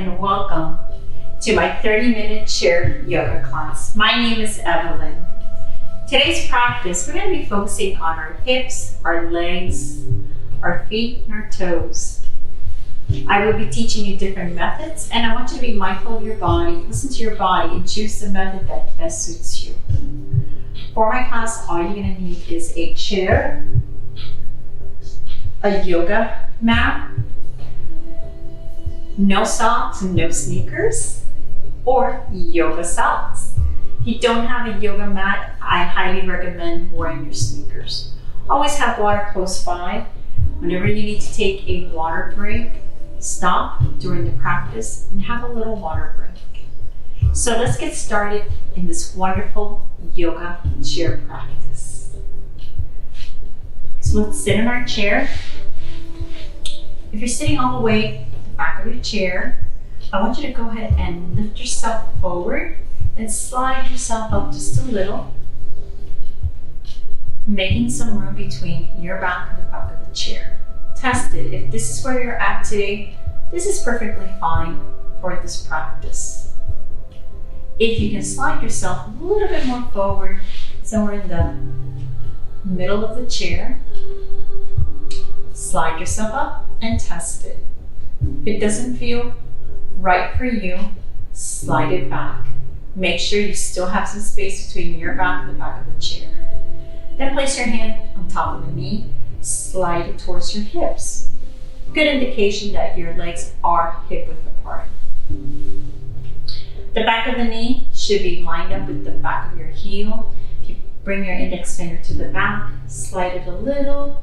and welcome to my 30-minute chair yoga class. My name is Evelyn. Today's practice, we're going to be focusing on our hips, our legs, our feet, and our toes. I will be teaching you different methods, and I want you to be mindful of your body, listen to your body, and choose the method that best suits you. For my class, all you're going to need is a chair, a yoga mat, no socks and no sneakers, or yoga socks. If you don't have a yoga mat, I highly recommend wearing your sneakers. Always have water close by. Whenever you need to take a water break, stop during the practice and have a little water break. So let's get started in this wonderful yoga chair practice. So let's sit in our chair. If you're sitting all the way at the back of your chair, I want you to go ahead and lift yourself forward and slide yourself up just a little, making some room between your back and the back of the chair. Test it. If this is where you're at today, this is perfectly fine for this practice. If you can slide yourself a little bit more forward, somewhere in the middle of the chair, slide yourself up and test it. If it doesn't feel right for you, slide it back. Make sure you still have some space between your back and the back of the chair. Then place your hand on top of the knee, slide it towards your hips. Good indication that your legs are hip width apart. The back of the knee should be lined up with the back of your heel. If you bring your index finger to the back, slide it a little.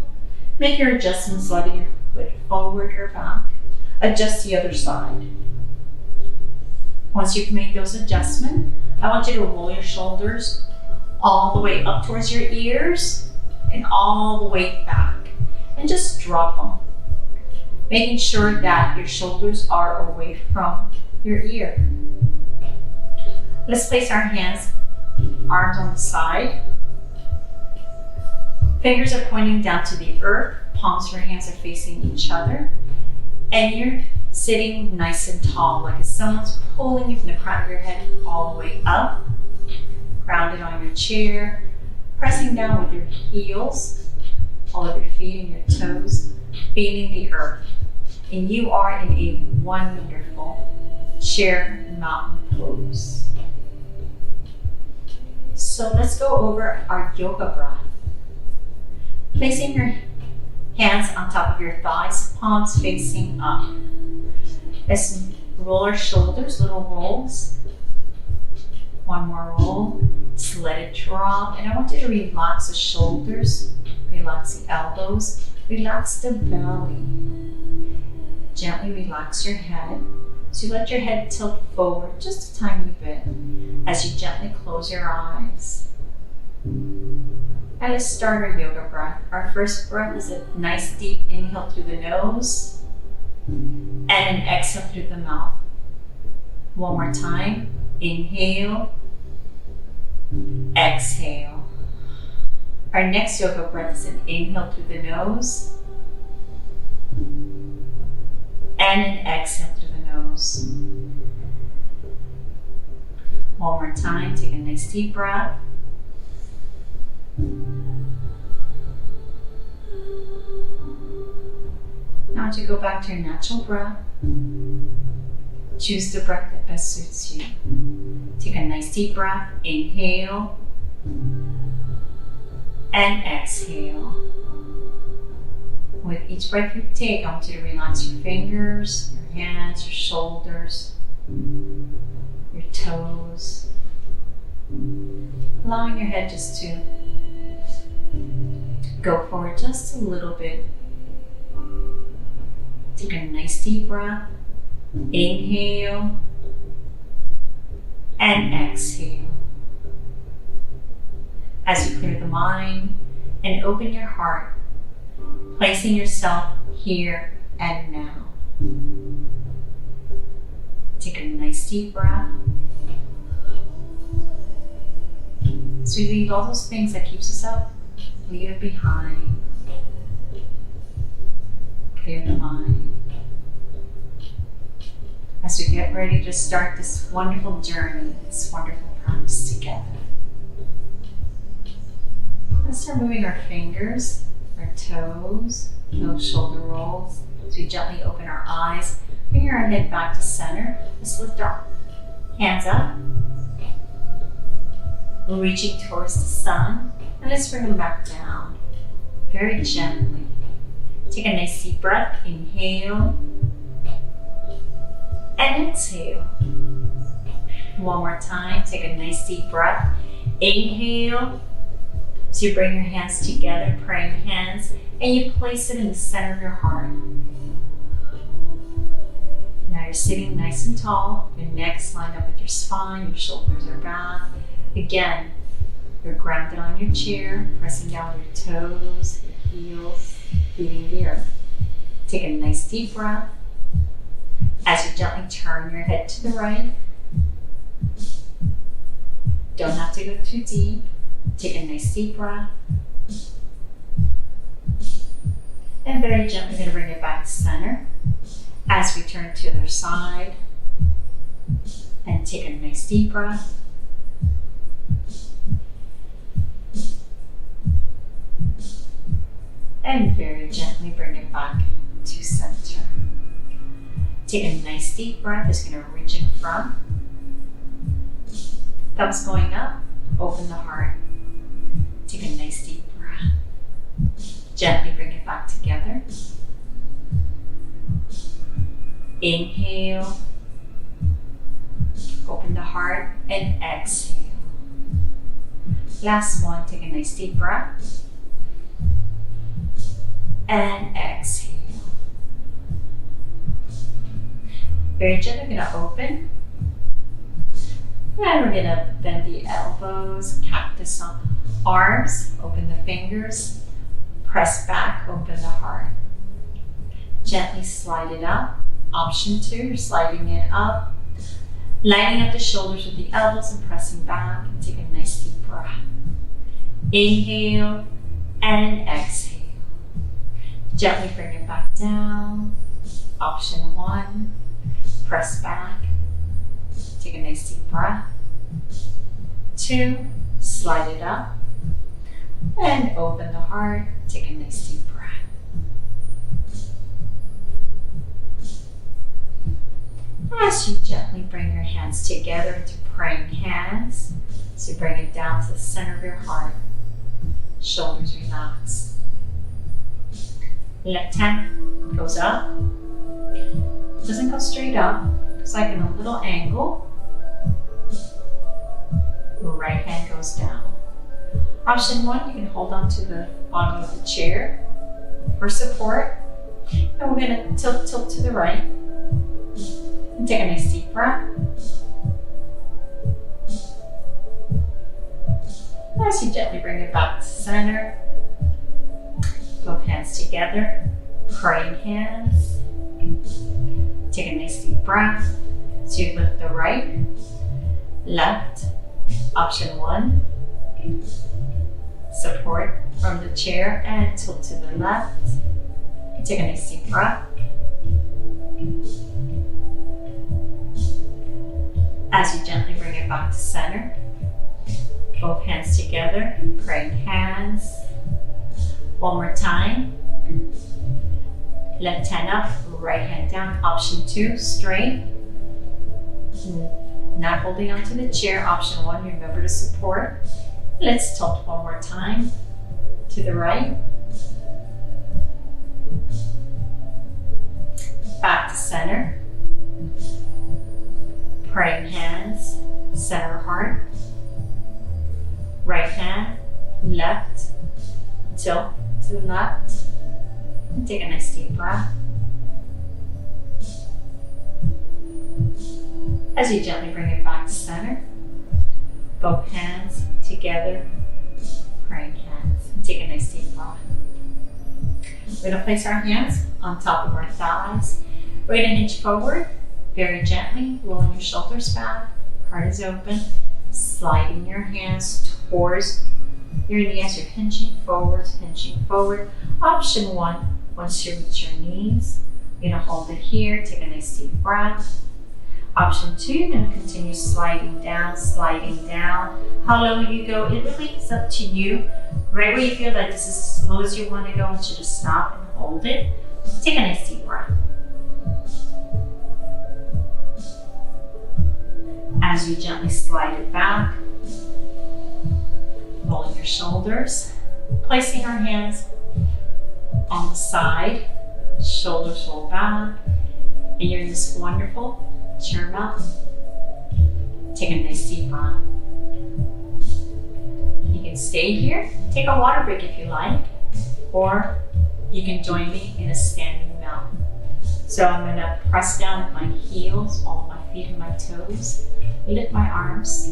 Make your adjustments, sliding your foot forward or back. Adjust the other side. Once you've made those adjustments, I want you to roll your shoulders all the way up towards your ears and all the way back. And just drop them, making sure that your shoulders are away from your ear. Let's place our hands, arms on the side. Fingers are pointing down to the earth, palms of your hands are facing each other, and you're sitting nice and tall, like if someone's pulling you from the crown of your head all the way up, grounded on your chair, pressing down with your heels, all of your feet and your toes, feeling the earth. And you are in a wonderful chair mountain pose. So let's go over our yoga breath. Placing your hands on top of your thighs, palms facing up. Let's roll our shoulders, little rolls. One more roll. Just let it drop. And I want you to relax the shoulders, relax the elbows, relax the belly. Gently relax your head. So let your head tilt forward just a tiny bit as you gently close your eyes. And let's start our yoga breath. Our first breath is a nice deep inhale through the nose and an exhale through the mouth. One more time. Inhale, exhale. Our next yoga breath is an inhale through the nose and an exhale through the nose. One more time. Take a nice deep breath. Now to go back to your natural breath. Choose the breath that best suits you. Take a nice deep breath. Inhale and exhale. With each breath you take, I want you to relax your fingers, your hands, your shoulders, your toes. Allowing your head just to go forward just a little bit. Take a nice deep breath. Inhale and exhale. As you clear the mind and open your heart, placing yourself here and now. Take a nice deep breath. So we leave all those things that keeps us up, leave it behind. Clear the mind. as we get ready to start this wonderful journey, this wonderful practice together. Let's start moving our fingers, our toes, no shoulder rolls. As we gently open our eyes, bring our head back to center. Let's lift our hands up. We're reaching towards the sun, and let's bring them back down very gently. Take a nice deep breath. Inhale and exhale. One more time. Take a nice deep breath. Inhale. So you bring your hands together, praying hands, and you place it in the center of your heart. Now you're sitting nice and tall. Your neck's lined up with your spine. Your shoulders are back. Again, you're grounded on your chair, pressing down your toes, your heels, feeling the earth. Take a nice deep breath. As you gently turn your head to the right, don't have to go too deep. Take a nice deep breath. And very gently going to bring it back to center. As we turn to the other side, and take a nice deep breath. And very gently bring it back to center. Take a nice deep breath. It's going to reach in front. Thumbs going up. Open the heart. Take a nice deep breath. Gently bring it back together. Inhale. Open the heart and exhale. Last one. Take a nice deep breath. And exhale. Very gently, we're going to open. And we're going to bend the elbows, cactus on arms, open the fingers, press back, open the heart. Gently slide it up. Option 2, you're sliding it up, lining up the shoulders with the elbows and pressing back, and take a nice deep breath. Inhale and exhale. Gently bring it back down. Option 1, press back. Take a nice deep breath. 2, slide it up. And open the heart. Take a nice deep breath. As you gently bring your hands together into praying hands, so bring it down to the center of your heart. Shoulders relax. Left hand goes up. Doesn't go straight up. It's like in a little angle. Right hand goes down. Option 1, you can hold on to the bottom of the chair for support. And we're going to tilt to the right. And take a nice deep breath. As you gently bring it back to center. Both hands together, praying hands. Take a nice deep breath. So you lift the right, left. Option 1, support from the chair and tilt to the left. Take a nice deep breath. As you gently bring it back to center, both hands together, praying hands. One more time. Left hand up, right hand down. Option 2, straight. Not holding onto the chair. Option 1, remember to support. Let's tilt one more time to the right. Back to center. Praying hands, center heart. Right hand, left, tilt to the left. And take a nice deep breath. As you gently bring it back to center, both hands together, praying hands. And take a nice deep breath. We're going to place our hands on top of our thighs. We're going to hinge forward very gently, rolling your shoulders back, heart is open, sliding your hands towards your knee as you're hinging forward, hinging forward. Option 1, once you reach your knees, you're going to hold it here, take a nice deep breath. Option 2, you're going to continue sliding down, sliding down. How low you go, it really is up to you. Right where you feel like this is as slow as you want to go, I want you to stop and hold it. Take a nice deep breath. As you gently slide it back, rolling your shoulders, placing our hands on the side, shoulders roll back, and you're in this wonderful chair mount. Take a nice deep breath. You can stay here, take a water break if you like, or you can join me in a standing mount. So I'm going to press down with my heels, all of my feet and my toes, lift my arms,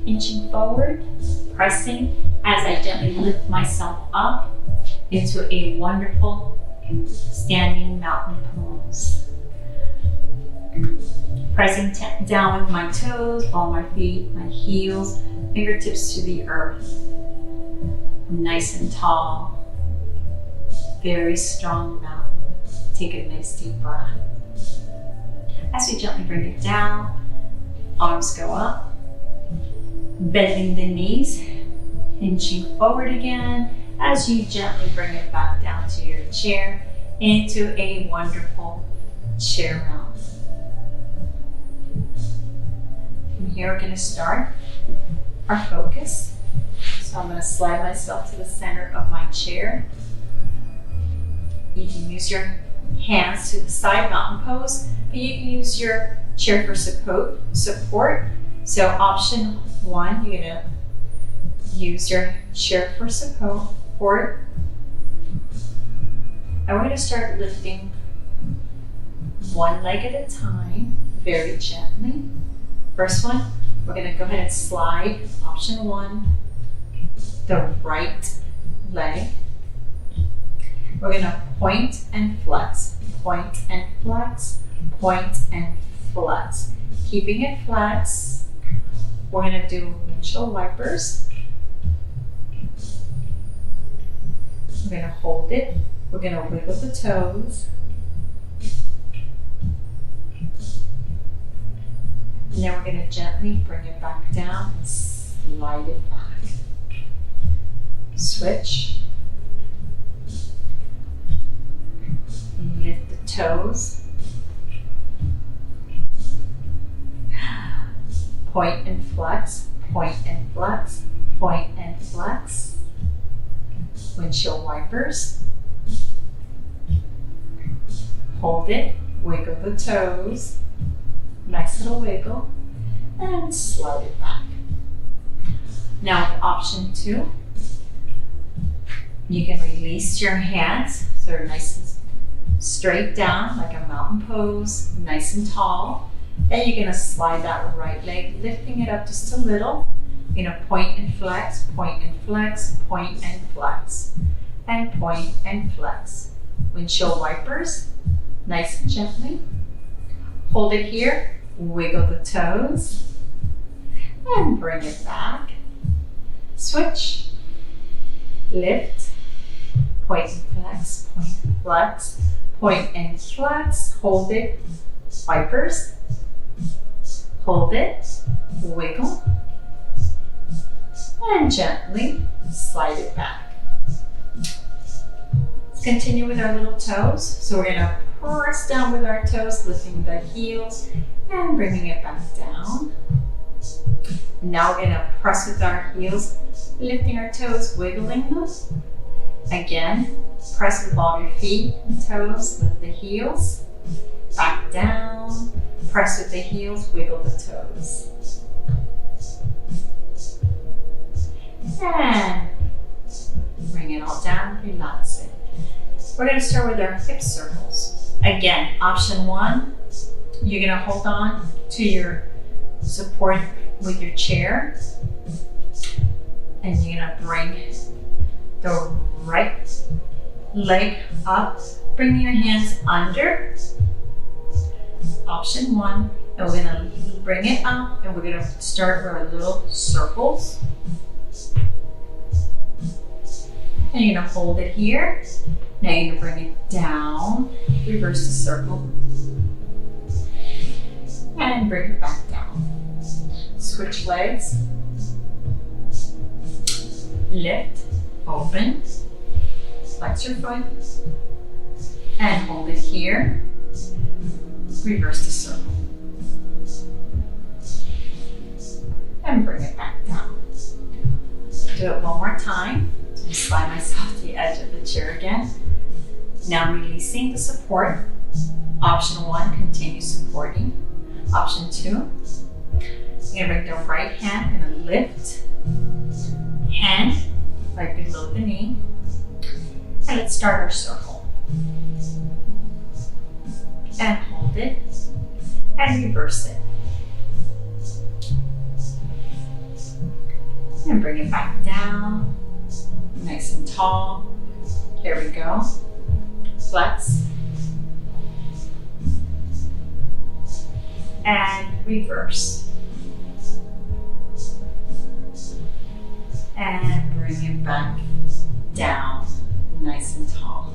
inching forward, pressing as I gently lift myself up into a wonderful standing mountain pose. Pressing down with my toes, all my feet, my heels, fingertips to the earth. Nice and tall, very strong mountain. Take a nice deep breath. As you gently bring it down, arms go up, bending the knees, inching forward again as you gently bring it back down to your chair into a wonderful chair mount. From here, we're going to start our focus. So I'm going to slide myself to the center of my chair. You can use your hands to the side mountain pose, but you can use your chair for support. So option 1, you're going to use your chair for support. And we're going to start lifting one leg at a time, very gently. First one, we're going to go ahead and slide, option 1, the right leg. We're going to point and flex, point and flex, point and flex. Keeping it flex, we're going to do windshield wipers. We're going to hold it. We're going to wiggle the toes. And then we're going to gently bring it back down and slide it back. Switch. Lift the toes. Point and flex, point and flex, point and flex. Windshield wipers. Hold it, wiggle the toes. Nice little wiggle, and slide it back. Now with option 2, you can release your hands so they're nice and straight down like a mountain pose, nice and tall. Then you're going to slide that right leg, lifting it up just a little. You're going to point and flex, point and flex, point and flex, and point and flex. Windshield wipers, nice and gently. Hold it here. Wiggle the toes and bring it back. Switch, lift, point and flex, point and flex, point and flex. Hold it, wipers. Hold it, wiggle, and gently slide it back. Let's continue with our little toes. So we're going to press down with our toes, lifting the heels and bringing it back down. Now we're going to press with our heels, lifting our toes, wiggling them. Again, press with all your feet and toes, lift the heels, back down, press with the heels, wiggle the toes. And bring it all down, relax it. We're going to start with our hip circles. Again, option 1, you're going to hold on to your support with your chair, and you're going to bring the right leg up, bring your hands under. Option 1, and we're going to bring it up, and we're going to start with our little circles. And you're going to hold it here. Now you're going to bring it down, reverse the circle, And bring it back down. Switch legs. Lift, open, flex your foot, and hold it here. Reverse the circle. And bring it back down. Do it one more time. Slide myself to the edge of the chair again. Now releasing the support. Option 1, continue supporting. Option 2, you're gonna bring the right hand, gonna lift, hand right below the knee. And let's start our circle. And hold it, and reverse it. And bring it back down, nice and tall. There we go. Flex. And reverse. And bring it back down, nice and tall.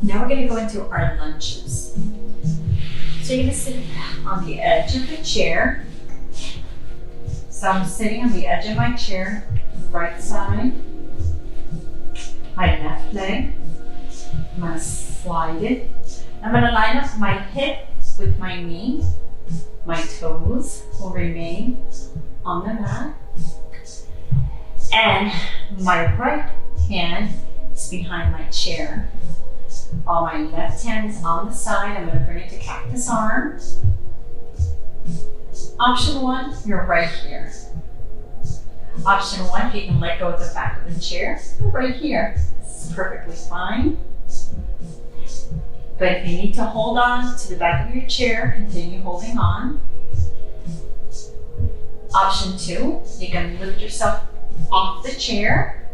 Now we're going to go into our lunges. So you're going to sit on the edge of the chair. So I'm sitting on the edge of my chair, right side, my left leg. I'm going to slide it. I'm going to line up my hip with my knee. My toes will remain on the mat. And my right hand is behind my chair. While my left hand is on the side, I'm going to bring it to cactus arm. Option 1, you're right here. Option 1, you can let go of the back of the chair. You're right here. This is perfectly fine. But if you need to hold on to the back of your chair, continue holding on. Option 2, you can lift yourself off the chair.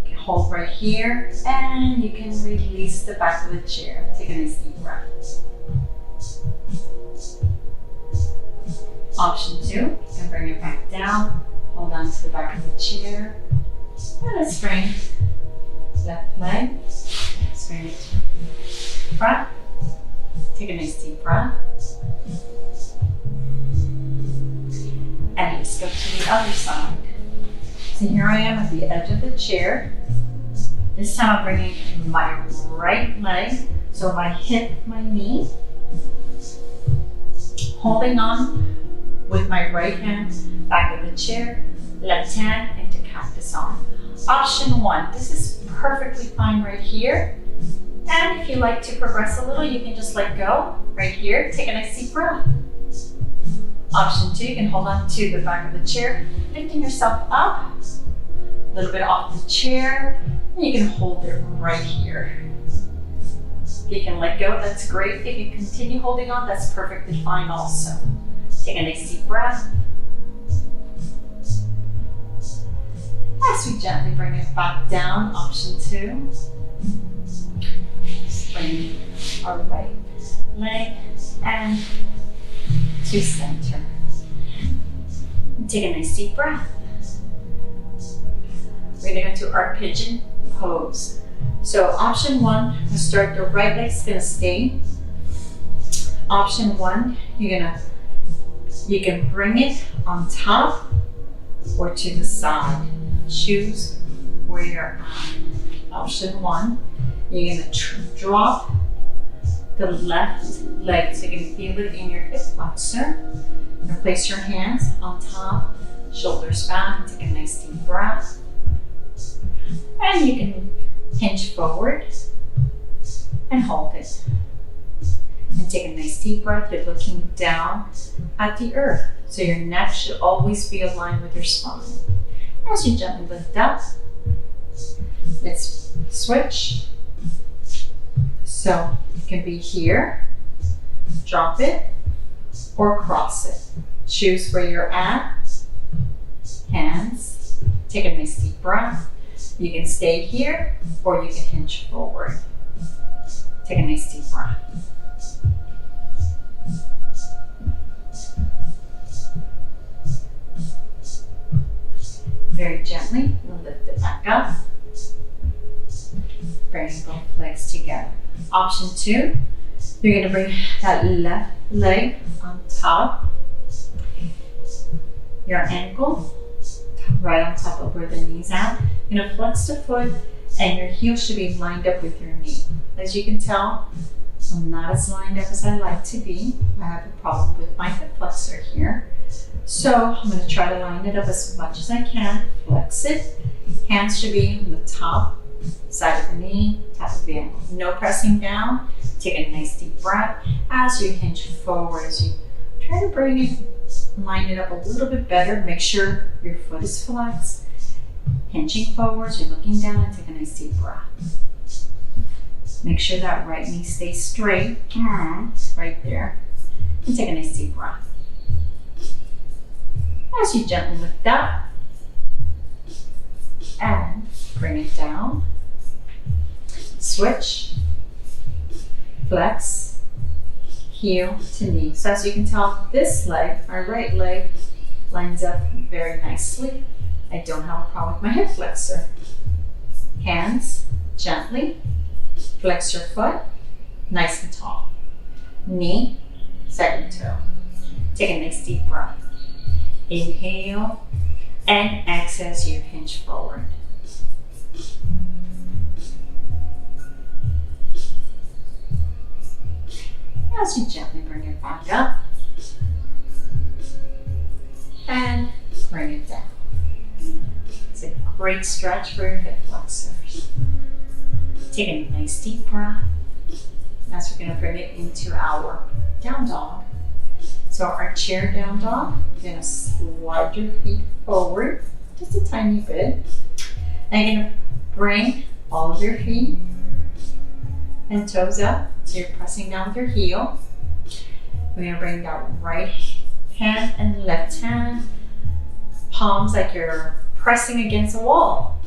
You can hold right here, and you can release the back of the chair. Take a nice deep breath. Option 2, you can bring it back down, hold on to the back of the chair. And let's bring left leg, let's bring it front. Take a nice deep breath. And let's go to the other side. So here I am at the edge of the chair. This time I'm bringing my right leg, so my hip, my knee. Holding on with my right hand, back of the chair, left hand into cactus arm. Option 1, this is perfectly fine right here. And if you like to progress a little, you can just let go right here. Take a nice deep breath. Option 2, you can hold on to the back of the chair, lifting yourself up, a little bit off the chair, and you can hold it right here. If you can let go, that's great. If you continue holding on, that's perfectly fine also. Take a nice deep breath. As we gently bring it back down, option 2. Just bring our right leg and to center. And take a nice deep breath. We're gonna go to our pigeon pose. So option 1, we'll start, the right leg's gonna stay. Option 1, you can bring it on top or to the side. Choose where you're at. Option 1, you're gonna drop the left leg, so you can feel it in your hip flexor. Now place your hands on top, shoulders back, take a nice deep breath. And you can hinge forward and hold it. And take a nice deep breath. You're looking down at the earth. So your neck should always be aligned with your spine. As you gently lift up, let's switch. So it can be here, drop it, or cross it. Choose where you're at. Hands, take a nice deep breath. You can stay here, or you can hinge forward. Take a nice deep breath. Very gently, we'll lift it back up. bringing both legs together. Option 2, you're going to bring that left leg on top, your ankle, right on top of where the knee's at. You're going to flex the foot and your heel should be lined up with your knee. As you can tell, I'm not as lined up as I like to be. I have a problem with my hip flexor here. So I'm going to try to line it up as much as I can. Flex it. Hands should be on the top, side of the knee, top of the ankle. No pressing down. Take a nice deep breath as you hinge forward, as you try to bring it, line it up a little bit better. Make sure your foot is flexed. Hinging forwards, you're looking down and take a nice deep breath. Make sure that right knee stays straight, right there. And take a nice deep breath. As you gently lift up and bring it down. Switch, flex, heel to knee. So as you can tell, this leg, my right leg, lines up very nicely. I don't have a problem with my hip flexor. Hands, gently, flex your foot, nice and tall. Knee, second toe. Take a nice deep breath. Inhale and exhale as you hinge forward. As you gently bring it back up and bring it down. It's a great stretch for your hip flexors. Take a nice deep breath as we're going to bring it into our down dog. So our chair down dog, you're going to slide your feet forward just a tiny bit. And you're going to bring all of your feet and toes up. So you're pressing down with your heel. We're going to bring that right hand and left hand, palms like you're pressing against a wall.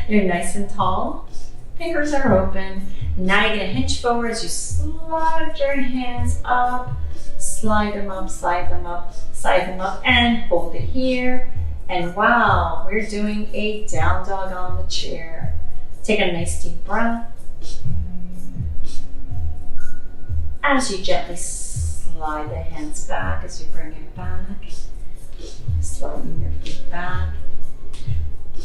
You're nice and tall. Fingers are open. Now you're going to hinge forward as you slide your hands up. Slide them up, slide them up, slide them up, and hold it here. And wow, we're doing a down dog on the chair. Take a nice deep breath. As you gently slide the hands back as you bring it back. Sliding your feet back.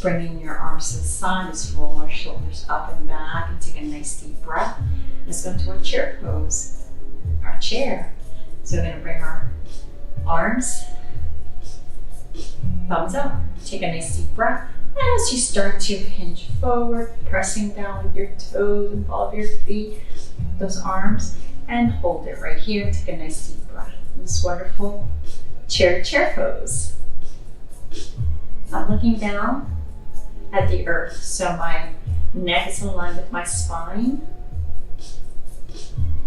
Bringing your arms to the side. Just roll our shoulders up and back and take a nice deep breath. Let's go into our chair pose. Our chair. So we're going to bring our arms, thumbs up. Take a nice deep breath. And as you start to hinge forward, pressing down with your toes and ball of your feet, those arms, and hold it right here. Take a nice deep breath. This wonderful chair pose. I'm looking down at the earth, so my neck is in line with my spine.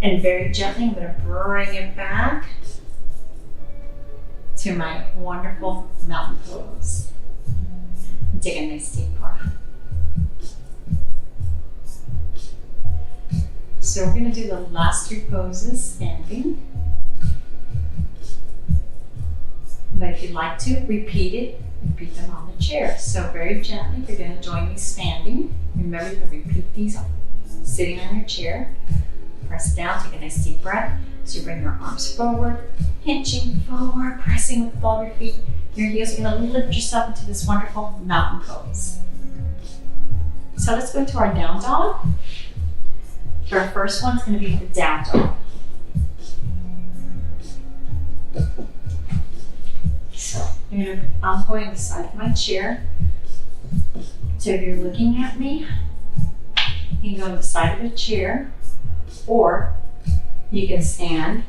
And very gently, I'm going to bring it back to my wonderful mountain pose. And take a nice deep breath. So we're going to do the last 3 poses standing. But if you'd like to repeat it, repeat them on the chair. So very gently, you're going to join me standing. Remember to repeat these sitting on your chair. Press down, take a nice deep breath. So you bring your arms forward, hinging forward, pressing with the ball of your feet. Your heels are going to lift yourself into this wonderful mountain pose. So let's go to our down dog. Our first one is going to be the down dog. So I'm going to the side of my chair. So if you're looking at me, you can go to the side of the chair, or you can stand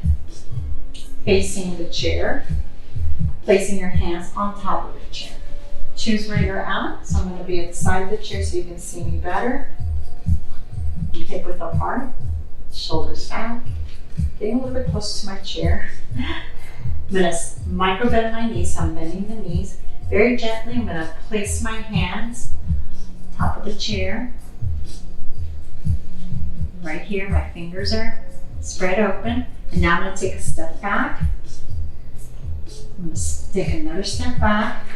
facing the chair, placing your hands on top of the chair. Choose where you're at. So I'm going to be at the side of the chair so you can see me better. Hip width apart, shoulders back, getting a little bit closer to my chair. I'm going to micro bend my knees, so I'm bending the knees. Very gently, I'm going to place my hands on top of the chair. Right here, my fingers are spread open. And now I'm going to take a step back. I'm going to take another step back.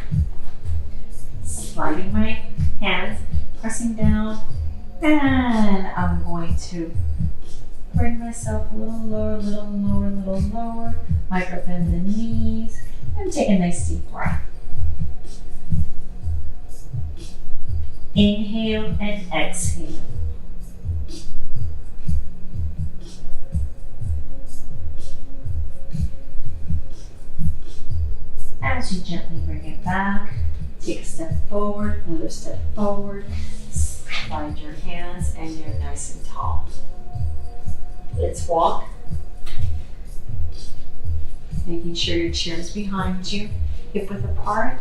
Sliding my hands, pressing down, And I'm going to bring myself a little lower, little lower, little lower. Micro bend the knees and take a nice deep breath. Inhale and exhale. As you gently bring it back, take a step forward, another step forward. Slide your hands and you're nice and tall. Let's walk. Making sure your chair is behind you, hip width apart.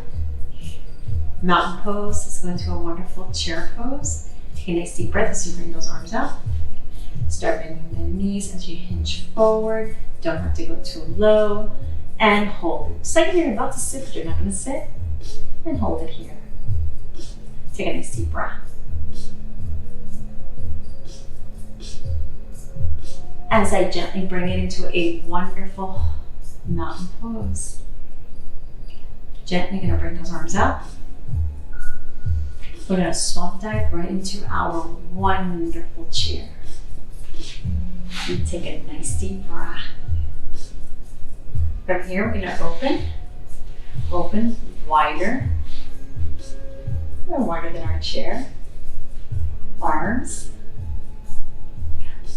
Mountain pose. Let's go into a wonderful chair pose. Take a nice deep breath as you bring those arms out. Start bending the knees as you hinge forward. Don't have to go too low. And hold it. Just like you're about to sit, but you're not going to sit. And hold it here. Take a nice deep breath. As I gently bring it into a wonderful mountain pose. Gently going to bring those arms out. We're going to swap dive right into our wonderful chair. And take a nice deep breath. From here, we're going to open wider. A little wider than our chair. Arms.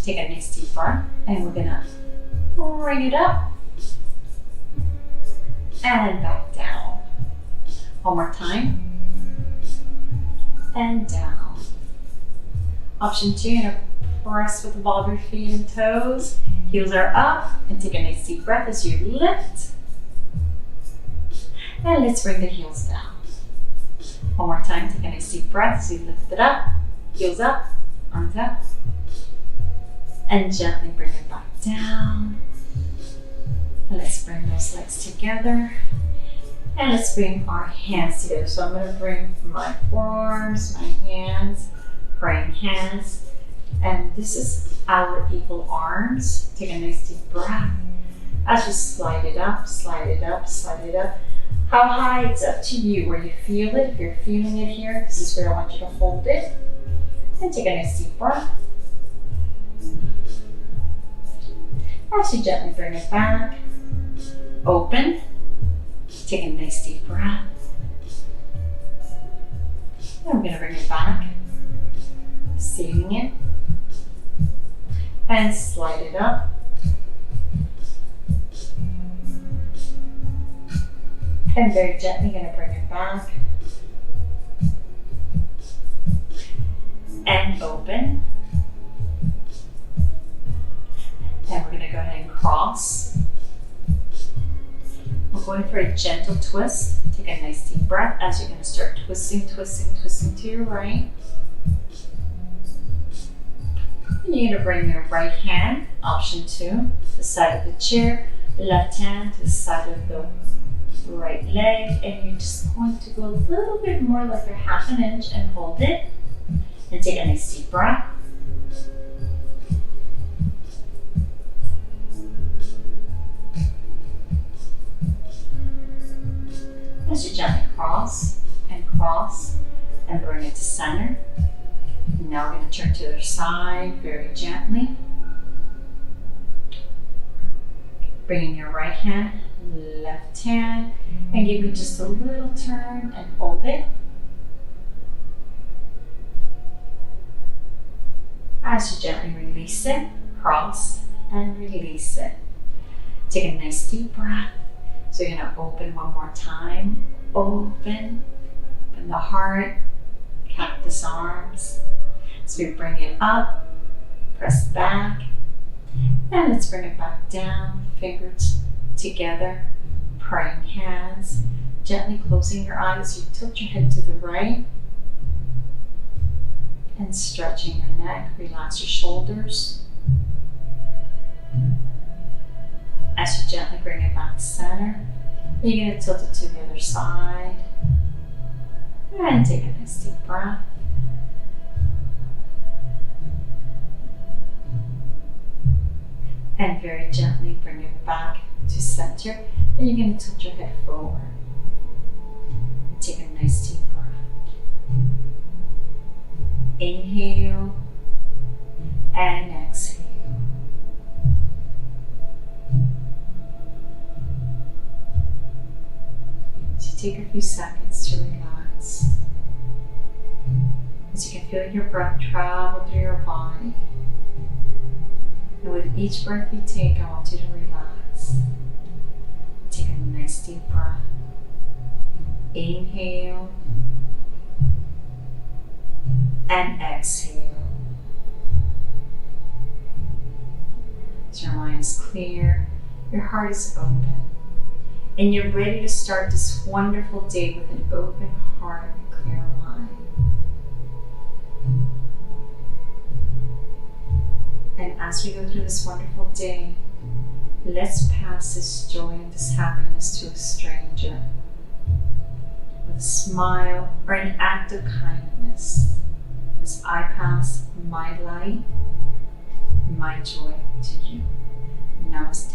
Take a nice deep breath, and we're going to bring it up and back down. One more time. And down. Option 2, you're going to press with the ball of your feet and toes. Heels are up, and take a nice deep breath as you lift. And let's bring the heels down. One more time, take a nice deep breath as you lift it up. Heels up, arms up. And gently bring it back down. And let's bring those legs together. And let's bring our hands together. So I'm going to bring my forearms, my hands, praying hands. And this is our eagle arms. Take a nice deep breath. As you slide it up, slide it up, slide it up. How high? It's up to you where you feel it. If you're feeling it here, this is where I want you to hold it. And take a nice deep breath. As you gently bring it back, open. Take a nice deep breath. And I'm going to bring it back, saving it. And slide it up. And very gently going to bring it back. And open. And we're going to go ahead and cross. We're going for a gentle twist. Take a nice deep breath as you're going to start twisting, twisting, twisting to your right. And you're going to bring your right hand, option 2, to the side of the chair, left hand to the side of the right leg, and you're just going to go a little bit more like you're half an inch and hold it. And take a nice deep breath. As you gently cross and bring it to center. And now we're going to turn to the other side very gently. Bringing your right hand, left hand, and give me just a little turn and hold it. As you gently release it, cross and release it. Take a nice deep breath. So you're going to open one more time. Open the heart, cactus arms. So we bring it up, press back, and let's bring it back down. Fingers together, praying hands. Gently closing your eyes as you tilt your head to the right. And stretching your neck, relax your shoulders. As you gently bring it back to center, you're going to tilt it to the other side. And take a nice deep breath. And very gently bring it back to center. And you're going to tilt your head forward. And take a nice deep breath. Inhale. Inhale and exhale. So take a few seconds to relax. As you can feel your breath travel through your body. And with each breath you take, I want you to relax. Take a nice deep breath. Inhale and exhale. So your mind is clear, your heart is open, and you're ready to start this wonderful day with an open heart and clear mind. And as we go through this wonderful day, let's pass this joy and this happiness to a stranger with a smile or an act of kindness as I pass my light, my joy to you. Namaste.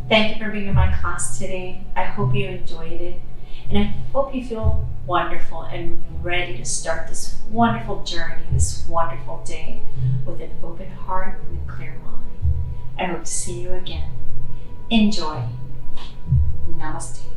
Thank you for being in my class today. I hope you enjoyed it, and I hope you feel wonderful and ready to start this wonderful journey, this wonderful day with an open heart and a clear mind. I hope to see you again. Enjoy. Namaste.